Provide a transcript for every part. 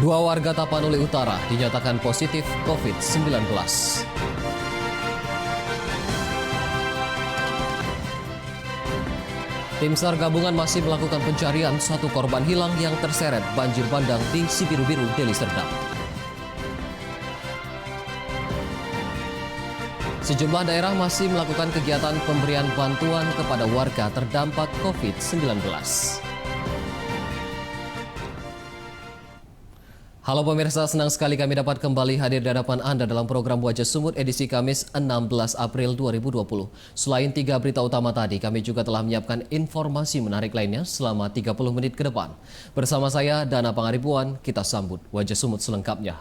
Dua warga Tapanuli Utara dinyatakan positif COVID-19. Tim SAR gabungan masih melakukan pencarian satu korban hilang yang terseret banjir bandang di Sibiru-Biru, Deli Serdang. Sejumlah daerah masih melakukan kegiatan pemberian bantuan kepada warga terdampak COVID-19. Halo pemirsa, senang sekali kami dapat kembali hadir di hadapan Anda dalam program Wajah Sumut edisi Kamis 16 April 2020. Selain 3 berita utama tadi, kami juga telah menyiapkan informasi menarik lainnya selama 30 menit ke depan. Bersama saya, Dana Pangaribuan, kita sambut Wajah Sumut selengkapnya.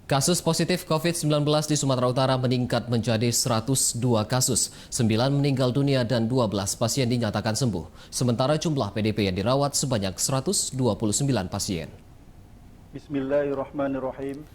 Kasus positif COVID-19 di Sumatera Utara meningkat menjadi 102 kasus, 9 meninggal dunia dan 12 pasien dinyatakan sembuh. Sementara jumlah PDP yang dirawat sebanyak 129 pasien. Bismillahirrahmanirrahim.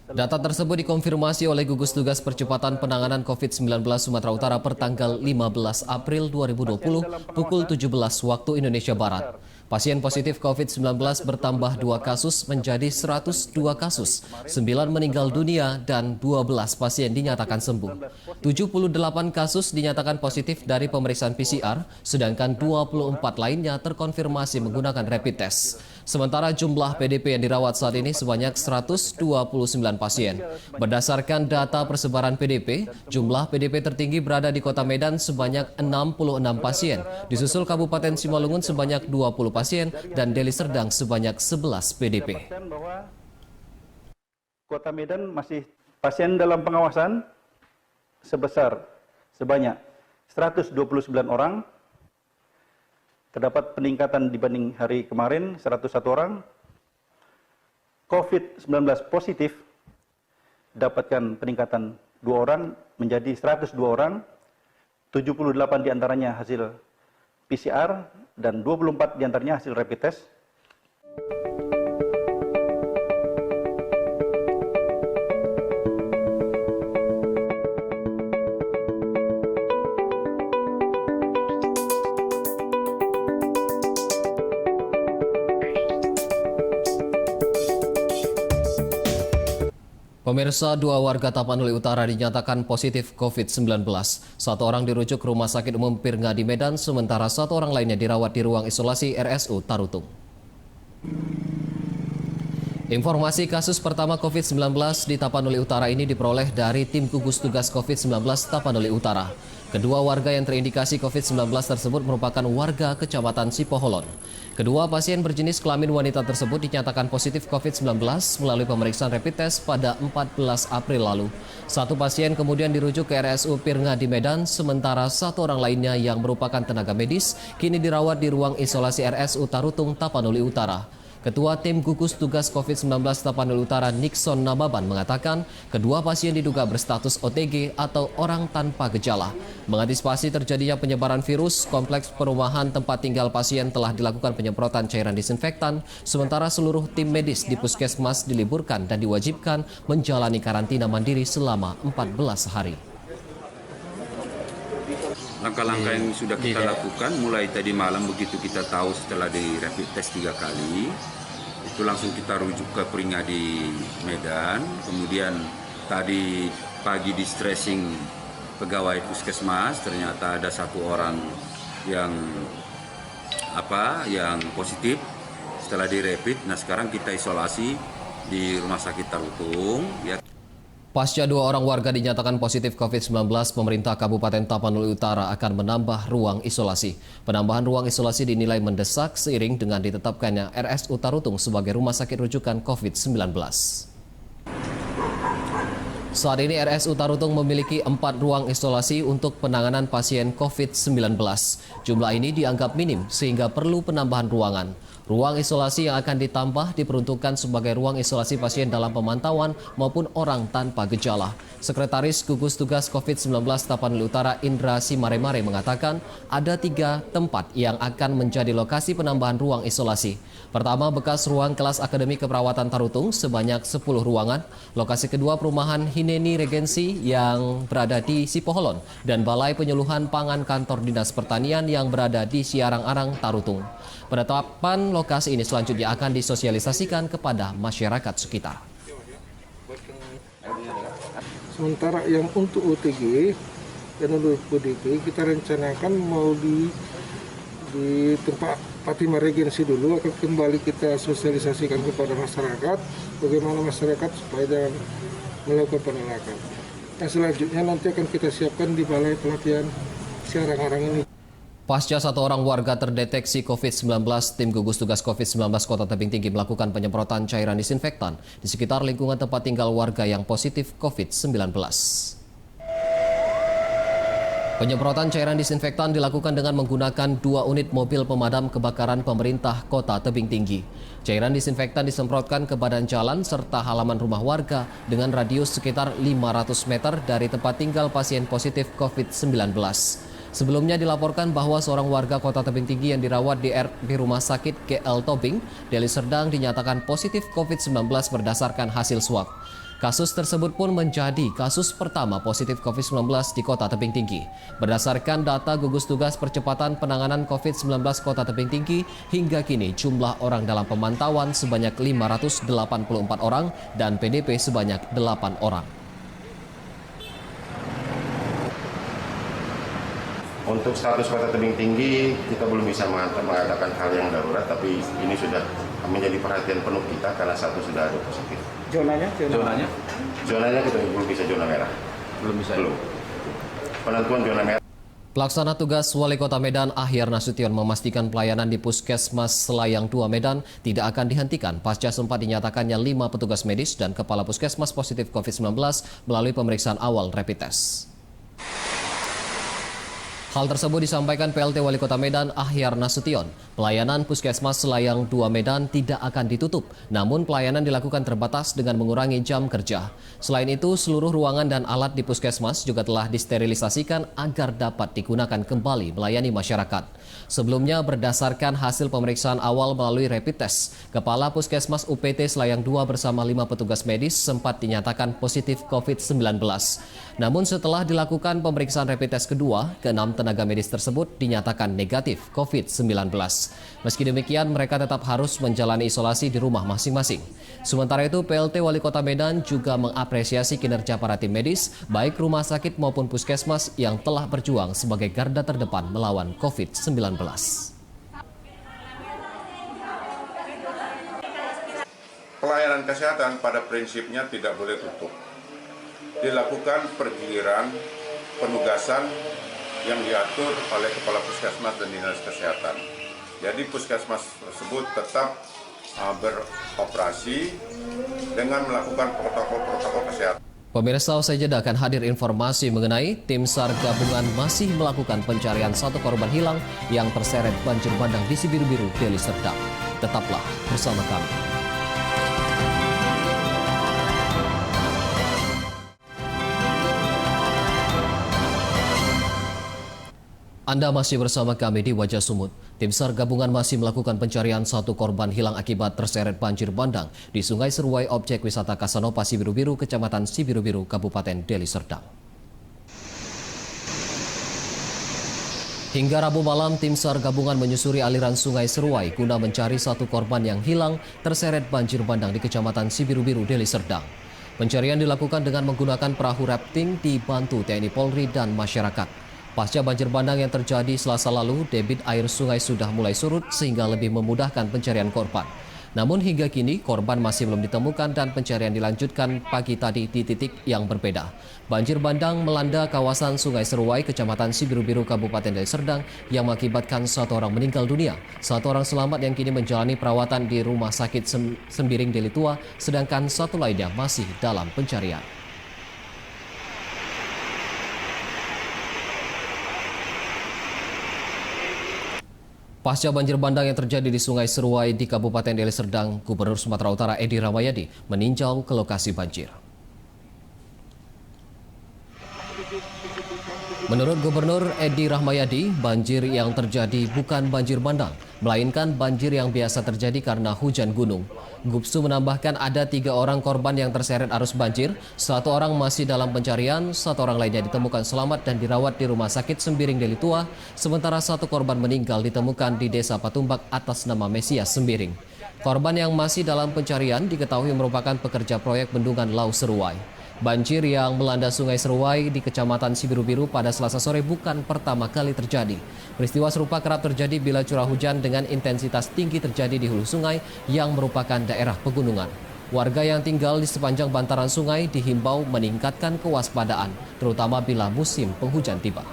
Data tersebut dikonfirmasi oleh Gugus Tugas Percepatan Penanganan COVID-19 Sumatera Utara pertanggal 15 April 2020 pukul 17 waktu Indonesia Barat. Pasien positif COVID-19 bertambah 2 kasus menjadi 102 kasus, 9 meninggal dunia dan 12 pasien dinyatakan sembuh. 78 kasus dinyatakan positif dari pemeriksaan PCR, sedangkan 24 lainnya terkonfirmasi menggunakan rapid test. Sementara jumlah PDP yang dirawat saat ini sebanyak 129 pasien. Berdasarkan data persebaran PDP, jumlah PDP tertinggi berada di Kota Medan sebanyak 66 pasien, disusul Kabupaten Simalungun sebanyak 20 pasien dan Deli Serdang sebanyak 11 PDP. Bahwa Kota Medan masih pasien dalam pengawasan sebanyak 129 orang. Terdapat peningkatan dibanding hari kemarin 101 orang. COVID-19 positif dapatkan peningkatan 2 orang menjadi 102 orang. 78 diantaranya hasil PCR dan 24 diantaranya hasil rapid test. Pemirsa, 2 warga Tapanuli Utara dinyatakan positif COVID-19. 1 orang dirujuk ke Rumah Sakit Umum Pirnga di Medan, sementara 1 orang lainnya dirawat di ruang isolasi RSU Tarutung. Informasi kasus pertama COVID-19 di Tapanuli Utara ini diperoleh dari tim gugus tugas COVID-19 Tapanuli Utara. Kedua warga yang terindikasi COVID-19 tersebut merupakan warga Kecamatan Sipoholon. Kedua pasien berjenis kelamin wanita tersebut dinyatakan positif COVID-19 melalui pemeriksaan rapid test pada 14 April lalu. 1 pasien kemudian dirujuk ke RSU Pirnga di Medan, sementara 1 orang lainnya yang merupakan tenaga medis kini dirawat di ruang isolasi RSU Tarutung, Tapanuli Utara. Ketua Tim Gugus Tugas COVID-19 Tapanuli Utara Nixon Nababan mengatakan kedua pasien diduga berstatus OTG atau orang tanpa gejala. Mengantisipasi terjadinya penyebaran virus, kompleks perumahan tempat tinggal pasien telah dilakukan penyemprotan cairan disinfektan, sementara seluruh tim medis di puskesmas diliburkan dan diwajibkan menjalani karantina mandiri selama 14 hari. Langkah-langkah yang sudah kita lakukan mulai tadi malam begitu kita tahu setelah di rapid test 3 kali, itu langsung kita rujuk ke Pirnga di Medan. Kemudian tadi pagi di stressing pegawai puskesmas, ternyata ada 1 orang yang positif setelah di rapid. Nah sekarang kita isolasi di Rumah Sakit Tarutung. Pasca 2 orang warga dinyatakan positif COVID-19, pemerintah Kabupaten Tapanuli Utara akan menambah ruang isolasi. Penambahan ruang isolasi dinilai mendesak seiring dengan ditetapkannya RSU Tarutung sebagai rumah sakit rujukan COVID-19. Saat ini RSU Tarutung memiliki 4 ruang isolasi untuk penanganan pasien COVID-19. Jumlah ini dianggap minim sehingga perlu penambahan ruangan. Ruang isolasi yang akan ditambah diperuntukkan sebagai ruang isolasi pasien dalam pemantauan maupun orang tanpa gejala. Sekretaris Gugus Tugas COVID-19 Tapanuli Utara Indra Simaremare mengatakan ada 3 tempat yang akan menjadi lokasi penambahan ruang isolasi. Pertama, bekas ruang kelas akademik keperawatan Tarutung sebanyak 10 ruangan. Lokasi kedua, perumahan Hineni Regensi yang berada di Sipoholon dan Balai Penyuluhan Pangan Kantor Dinas Pertanian yang berada di Siarang-Arang, Tarutung. Penetapan lokasi ini selanjutnya akan disosialisasikan kepada masyarakat sekitar. Sementara yang untuk OTG dan untuk ODP kita rencanakan mau di tempat Fatima Regensi dulu, akan kembali kita sosialisasikan kepada masyarakat bagaimana masyarakat supaya jangan melakukan penolakan. Yang selanjutnya nanti akan kita siapkan di Balai Pelatihan Siarang-Arang ini. Pasca 1 orang warga terdeteksi COVID-19, tim gugus tugas COVID-19 Kota Tebing Tinggi melakukan penyemprotan cairan disinfektan di sekitar lingkungan tempat tinggal warga yang positif COVID-19. Penyemprotan cairan disinfektan dilakukan dengan menggunakan 2 unit mobil pemadam kebakaran pemerintah Kota Tebing Tinggi. Cairan disinfektan disemprotkan ke badan jalan serta halaman rumah warga dengan radius sekitar 500 meter dari tempat tinggal pasien positif COVID-19. Sebelumnya dilaporkan bahwa seorang warga Kota Tebing Tinggi yang dirawat di Rumah Sakit GL Tobing, Deli Serdang dinyatakan positif COVID-19 berdasarkan hasil swab. Kasus tersebut pun menjadi kasus pertama positif COVID-19 di Kota Tebing Tinggi. Berdasarkan data gugus tugas percepatan penanganan COVID-19 Kota Tebing Tinggi, hingga kini jumlah orang dalam pemantauan sebanyak 584 orang dan PDP sebanyak 8 orang. Untuk status Kota Tebing Tinggi, kita belum bisa mengadakan hal yang darurat, tapi ini sudah menjadi perhatian penuh kita karena 1 sudah ada positif. Zonanya Kita belum bisa zona merah. Belum. Penentuan zona merah. Pelaksana tugas Wali Kota Medan Ahyar Nasution memastikan pelayanan di Puskesmas Selayang 2 Medan tidak akan dihentikan pasca sempat dinyatakannya 5 petugas medis dan kepala puskesmas positif COVID-19 melalui pemeriksaan awal rapid test. Hal tersebut disampaikan PLT Wali Kota Medan Ahyar Nasution. Pelayanan Puskesmas Selayang 2 Medan tidak akan ditutup, namun pelayanan dilakukan terbatas dengan mengurangi jam kerja. Selain itu, seluruh ruangan dan alat di Puskesmas juga telah disterilisasikan agar dapat digunakan kembali melayani masyarakat. Sebelumnya, berdasarkan hasil pemeriksaan awal melalui rapid test, Kepala Puskesmas UPT Selayang 2 bersama 5 petugas medis sempat dinyatakan positif COVID-19. Namun setelah dilakukan pemeriksaan rapid test kedua, ke-6 tenaga medis tersebut dinyatakan negatif COVID-19. Meski demikian, mereka tetap harus menjalani isolasi di rumah masing-masing. Sementara itu, PLT Wali Kota Medan juga mengapresiasi kinerja para tim medis, baik rumah sakit maupun puskesmas yang telah berjuang sebagai garda terdepan melawan COVID-19. Pelayanan kesehatan pada prinsipnya tidak boleh tutup. Dilakukan pergiliran penugasan yang diatur oleh Kepala Puskesmas dan Dinas Kesehatan. Jadi puskesmas tersebut tetap beroperasi dengan melakukan protokol-protokol kesehatan. Pemirsa, usai jeda akan hadir informasi mengenai tim SAR gabungan masih melakukan pencarian 1 korban hilang yang terseret banjir bandang di Sibiru-Biru, Deli Serdang. Tetaplah bersama kami. Anda masih bersama kami di Wajah Sumut. Tim SAR gabungan masih melakukan pencarian 1 korban hilang akibat terseret banjir bandang di Sungai Seruai objek wisata Kasanopa Sibiru-Biru, Kecamatan Sibiru-Biru, Kabupaten Deli Serdang. Hingga Rabu malam, tim SAR gabungan menyusuri aliran Sungai Seruai guna mencari 1 korban yang hilang terseret banjir bandang di Kecamatan Sibiru-Biru, Deli Serdang. Pencarian dilakukan dengan menggunakan perahu rafting dibantu TNI Polri dan masyarakat. Pasca banjir bandang yang terjadi Selasa lalu, debit air sungai sudah mulai surut sehingga lebih memudahkan pencarian korban. Namun hingga kini korban masih belum ditemukan dan pencarian dilanjutkan pagi tadi di titik yang berbeda. Banjir bandang melanda kawasan Sungai Seruai, Kecamatan Sibiru-Biru, Kabupaten Deli Serdang yang mengakibatkan 1 orang meninggal dunia. 1 orang selamat yang kini menjalani perawatan di Rumah Sakit Sembiring Deli Tua, sedangkan 1 lainnya masih dalam pencarian. Pasca banjir bandang yang terjadi di Sungai Seruai di Kabupaten Deli Serdang, Gubernur Sumatera Utara Edi Rahmayadi meninjau ke lokasi banjir. Menurut Gubernur Edi Rahmayadi, banjir yang terjadi bukan banjir bandang, melainkan banjir yang biasa terjadi karena hujan gunung. Gubsu menambahkan ada 3 orang korban yang terseret arus banjir, 1 orang masih dalam pencarian, 1 orang lainnya ditemukan selamat dan dirawat di Rumah Sakit Sembiring Deli Tua, sementara 1 korban meninggal ditemukan di Desa Patumbak atas nama Mesias Sembiring. Korban yang masih dalam pencarian diketahui merupakan pekerja proyek bendungan Lau Seruai. Banjir yang melanda Sungai Seruai di Kecamatan Sibiru-Biru pada Selasa sore bukan pertama kali terjadi. Peristiwa serupa kerap terjadi bila curah hujan dengan intensitas tinggi terjadi di hulu sungai yang merupakan daerah pegunungan. Warga yang tinggal di sepanjang bantaran sungai dihimbau meningkatkan kewaspadaan, terutama bila musim penghujan tiba.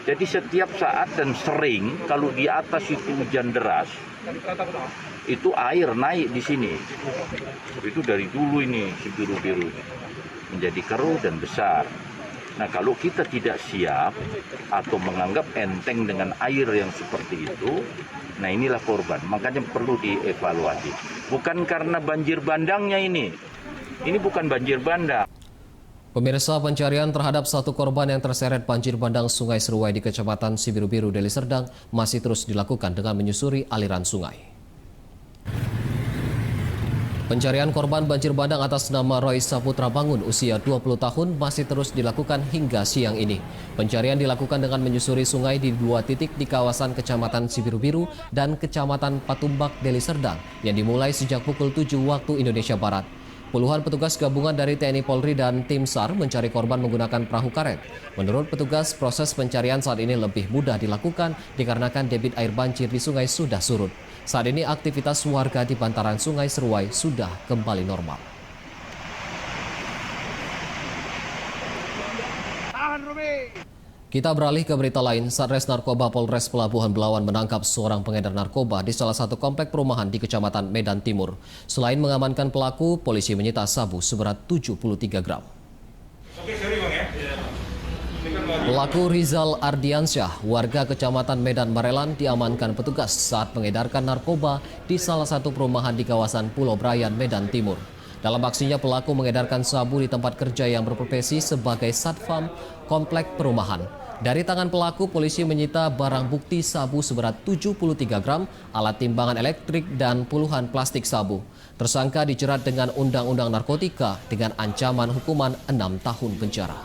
Jadi setiap saat dan sering kalau di atas itu hujan deras, itu air naik di sini. Itu dari dulu ini si biru-biru menjadi keruh dan besar. Nah kalau kita tidak siap atau menganggap enteng dengan air yang seperti itu, nah inilah korban. Makanya perlu dievaluasi. Bukan karena banjir bandangnya ini bukan banjir bandang. Pemirsa, pencarian terhadap 1 korban yang terseret banjir bandang Sungai Seruai di Kecamatan Sibiru-Biru, Deli Serdang masih terus dilakukan dengan menyusuri aliran sungai. Pencarian korban banjir bandang atas nama Roy Saputra Bangun usia 20 tahun masih terus dilakukan hingga siang ini. Pencarian dilakukan dengan menyusuri sungai di 2 titik di kawasan Kecamatan Sibiru-Biru dan Kecamatan Patumbak, Deli Serdang yang dimulai sejak pukul 7 waktu Indonesia Barat. Puluhan petugas gabungan dari TNI Polri dan tim SAR mencari korban menggunakan perahu karet. Menurut petugas, proses pencarian saat ini lebih mudah dilakukan dikarenakan debit air banjir di sungai sudah surut. Saat ini aktivitas warga di bantaran Sungai Seruai sudah kembali normal. Kita beralih ke berita lain. Satres Narkoba Polres Pelabuhan Belawan menangkap seorang pengedar narkoba di salah satu komplek perumahan di Kecamatan Medan Timur. Selain mengamankan pelaku, polisi menyita sabu seberat 73 gram. Pelaku Rizal Ardiansyah, warga Kecamatan Medan Marelan, diamankan petugas saat mengedarkan narkoba di salah satu perumahan di kawasan Pulau Brayan, Medan Timur. Dalam aksinya, pelaku mengedarkan sabu di tempat kerja yang berprofesi sebagai satpam komplek perumahan. Dari tangan pelaku, polisi menyita barang bukti sabu seberat 73 gram, alat timbangan elektrik, dan puluhan plastik sabu. Tersangka dijerat dengan Undang-Undang Narkotika dengan ancaman hukuman 6 tahun penjara.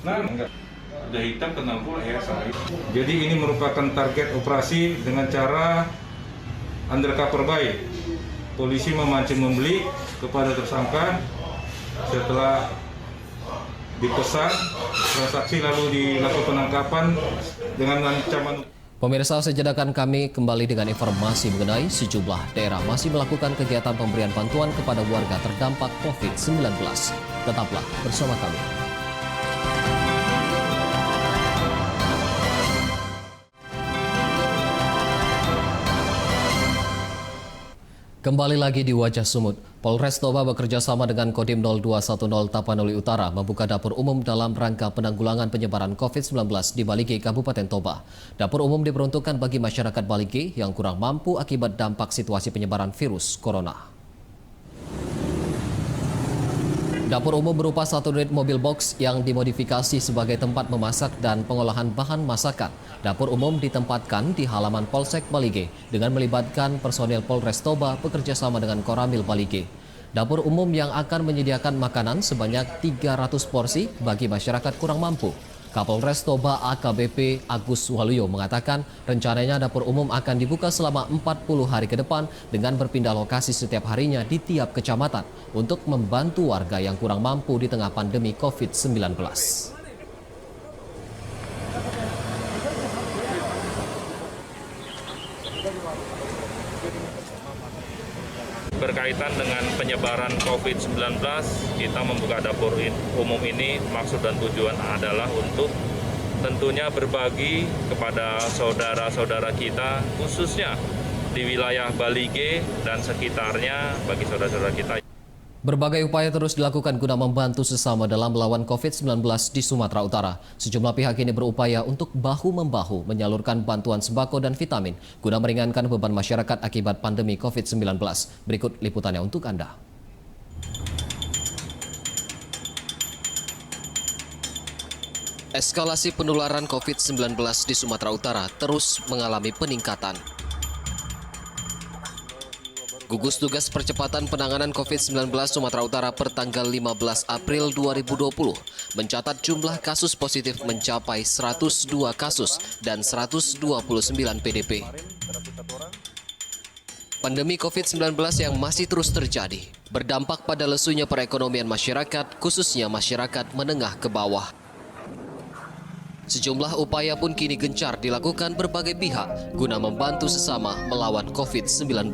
Udah hitam kenal pula ya saya. Jadi ini merupakan target operasi dengan cara undercover buy. Polisi memancing membeli kepada tersangka setelah dipesan transaksi lalu dilakukan penangkapan dengan ancaman. Pemirsa, sejedakan kami kembali dengan informasi mengenai sejumlah daerah masih melakukan kegiatan pemberian bantuan kepada warga terdampak COVID-19. Tetaplah bersama kami. Kembali lagi di Wajah Sumut, Polres Toba bekerja sama dengan Kodim 0210 Tapanuli Utara membuka dapur umum dalam rangka penanggulangan penyebaran COVID-19 di Balige, Kabupaten Toba. Dapur umum diperuntukkan bagi masyarakat Balige yang kurang mampu akibat dampak situasi penyebaran virus corona. Dapur umum berupa 1 unit mobil box yang dimodifikasi sebagai tempat memasak dan pengolahan bahan masakan. Dapur umum ditempatkan di halaman Polsek Balige dengan melibatkan personil Polres Toba bekerja sama dengan Koramil Balige. Dapur umum yang akan menyediakan makanan sebanyak 300 porsi bagi masyarakat kurang mampu. Kapolres Toba AKBP Agus Waluyo mengatakan rencananya dapur umum akan dibuka selama 40 hari ke depan dengan berpindah lokasi setiap harinya di tiap kecamatan untuk membantu warga yang kurang mampu di tengah pandemi COVID-19. Berkaitan dengan penyebaran COVID-19, kita membuka dapur umum ini, maksud dan tujuan adalah untuk tentunya berbagi kepada saudara-saudara kita, khususnya di wilayah Balige dan sekitarnya bagi saudara-saudara kita. Berbagai upaya terus dilakukan guna membantu sesama dalam melawan COVID-19 di Sumatera Utara. Sejumlah pihak ini berupaya untuk bahu-membahu menyalurkan bantuan sembako dan vitamin guna meringankan beban masyarakat akibat pandemi COVID-19. Berikut liputannya untuk Anda. Eskalasi penularan COVID-19 di Sumatera Utara terus mengalami peningkatan. Gugus Tugas Percepatan Penanganan COVID-19 Sumatera Utara per tanggal 15 April 2020 mencatat jumlah kasus positif mencapai 102 kasus dan 129 PDP. Pandemi COVID-19 yang masih terus terjadi berdampak pada lesunya perekonomian masyarakat, khususnya masyarakat menengah ke bawah. Sejumlah upaya pun kini gencar dilakukan berbagai pihak guna membantu sesama melawan COVID-19.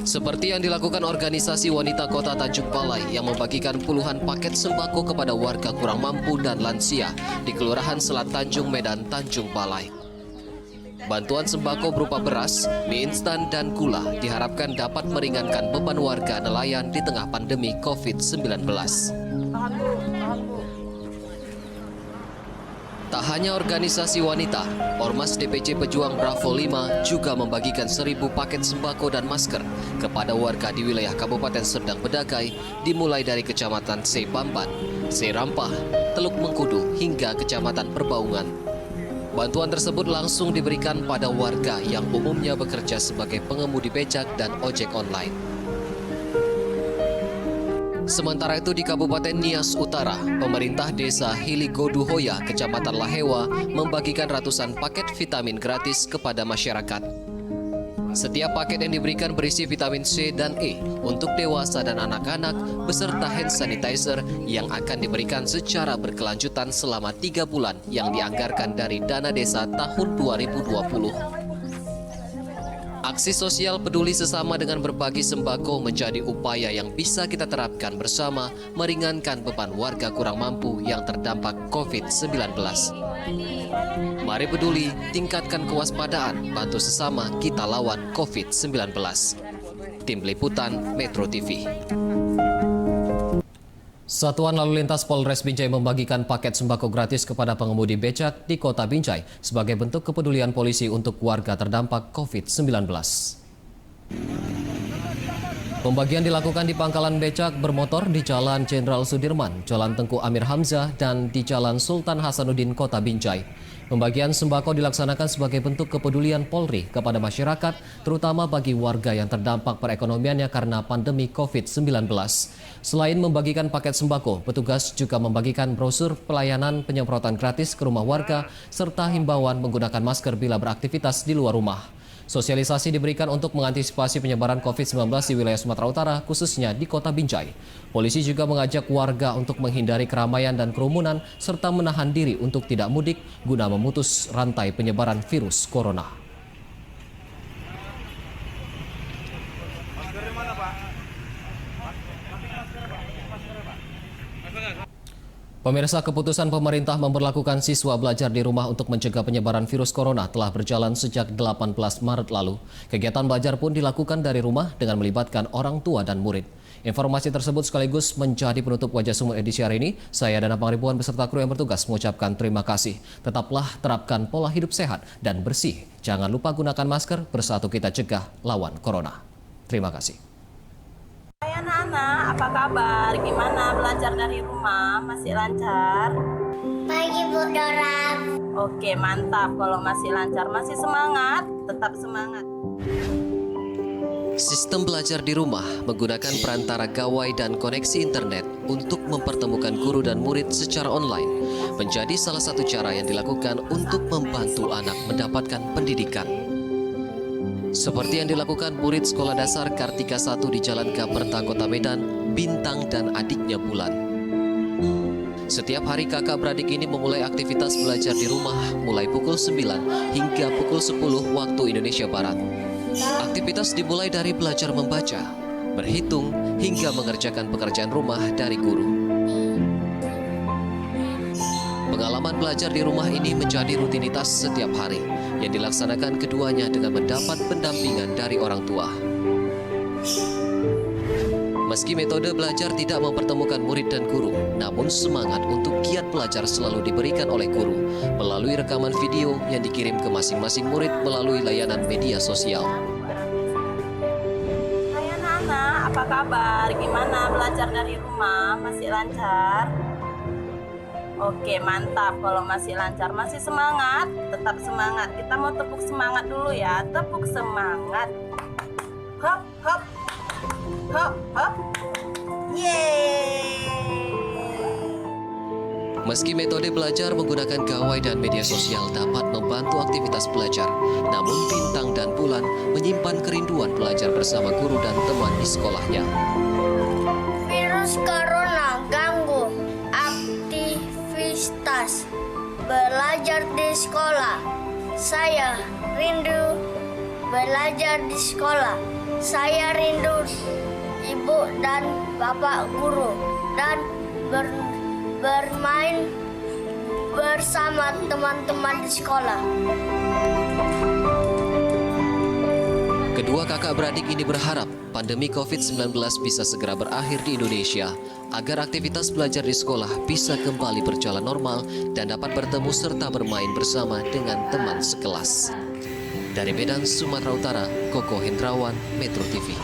Seperti yang dilakukan organisasi wanita Kota Tanjung Balai yang membagikan puluhan paket sembako kepada warga kurang mampu dan lansia di Kelurahan Selat Tanjung, Medan, Tanjung Balai. Bantuan sembako berupa beras, mie instan, dan gula diharapkan dapat meringankan beban warga nelayan di tengah pandemi COVID-19. Tak hanya organisasi wanita, Ormas DPC Pejuang Bravo 5 juga membagikan 1.000 paket sembako dan masker kepada warga di wilayah Kabupaten Serdang Bedagai, dimulai dari Kecamatan Sebamban, Serampah, Teluk Mengkudu, hingga Kecamatan Perbaungan. Bantuan tersebut langsung diberikan pada warga yang umumnya bekerja sebagai pengemudi becak dan ojek online. Sementara itu di Kabupaten Nias Utara, pemerintah desa Hiligoduhoya, Kecamatan Lahewa, membagikan ratusan paket vitamin gratis kepada masyarakat. Setiap paket yang diberikan berisi vitamin C dan E untuk dewasa dan anak-anak, beserta hand sanitizer yang akan diberikan secara berkelanjutan selama 3 bulan yang dianggarkan dari dana desa tahun 2020. Aksi sosial peduli sesama dengan berbagi sembako menjadi upaya yang bisa kita terapkan bersama meringankan beban warga kurang mampu yang terdampak COVID-19. Mari peduli, tingkatkan kewaspadaan, bantu sesama kita lawan COVID-19. Tim Liputan Metro TV. Satuan Lalu Lintas Polres Binjai membagikan paket sembako gratis kepada pengemudi becak di Kota Binjai sebagai bentuk kepedulian polisi untuk warga terdampak COVID-19. Pembagian dilakukan di pangkalan becak bermotor di Jalan Jenderal Sudirman, Jalan Tengku Amir Hamzah, dan di Jalan Sultan Hasanuddin, Kota Binjai. Pembagian sembako dilaksanakan sebagai bentuk kepedulian Polri kepada masyarakat, terutama bagi warga yang terdampak perekonomiannya karena pandemi COVID-19. Selain membagikan paket sembako, petugas juga membagikan brosur pelayanan penyemprotan gratis ke rumah warga, serta himbauan menggunakan masker bila beraktivitas di luar rumah. Sosialisasi diberikan untuk mengantisipasi penyebaran COVID-19 di wilayah Sumatera Utara, khususnya di Kota Binjai. Polisi juga mengajak warga untuk menghindari keramaian dan kerumunan, serta menahan diri untuk tidak mudik guna memutus rantai penyebaran virus corona. Pemirsa, keputusan pemerintah memberlakukan siswa belajar di rumah untuk mencegah penyebaran virus corona telah berjalan sejak 18 Maret lalu. Kegiatan belajar pun dilakukan dari rumah dengan melibatkan orang tua dan murid. Informasi tersebut sekaligus menjadi penutup Wajah Sumur edisi hari ini. Saya Dana Pangribuan beserta kru yang bertugas mengucapkan terima kasih. Tetaplah terapkan pola hidup sehat dan bersih. Jangan lupa gunakan masker, bersatu kita cegah lawan corona. Terima kasih. Hai anak-anak, apa kabar? Gimana belajar dari rumah? Masih lancar? Pagi Bu Dora. Oke, mantap. Kalau masih lancar, masih semangat, tetap semangat. Sistem belajar di rumah menggunakan perantara gawai dan koneksi internet untuk mempertemukan guru dan murid secara online menjadi salah satu cara yang dilakukan untuk membantu anak mendapatkan pendidikan. Seperti yang dilakukan murid Sekolah Dasar Kartika 1 di Jalan Gaperta, Kota Medan, Bintang dan adiknya Bulan. Setiap hari kakak beradik ini memulai aktivitas belajar di rumah mulai pukul 9 hingga pukul 10 waktu Indonesia Barat. Aktivitas dimulai dari belajar membaca, berhitung, hingga mengerjakan pekerjaan rumah dari guru. Pengalaman belajar di rumah ini menjadi rutinitas setiap hari yang dilaksanakan keduanya dengan mendapat pendampingan dari orang tua. Meski metode belajar tidak mempertemukan murid dan guru, namun semangat untuk giat belajar selalu diberikan oleh guru melalui rekaman video yang dikirim ke masing-masing murid melalui layanan media sosial. Hai anak-anak, apa kabar? Gimana belajar dari rumah? Masih lancar? Oke, mantap. Kalau masih lancar, masih semangat, tetap semangat. Kita mau tepuk semangat dulu ya. Tepuk semangat. Hop, hop. Hop, hop. Yeay. Meski metode belajar menggunakan gawai dan media sosial dapat membantu aktivitas belajar, namun Bintang dan Bulan menyimpan kerinduan belajar bersama guru dan teman di sekolahnya. Virus corona ganggu aktivitas belajar di sekolah. Saya rindu belajar di sekolah. Saya rindu ibu dan bapak guru dan bermain bersama teman-teman di sekolah. Kedua kakak beradik ini berharap pandemi COVID-19 bisa segera berakhir di Indonesia agar aktivitas belajar di sekolah bisa kembali berjalan normal dan dapat bertemu serta bermain bersama dengan teman sekelas. Dari Medan, Sumatera Utara, Koko Hendrawan, Metro TV.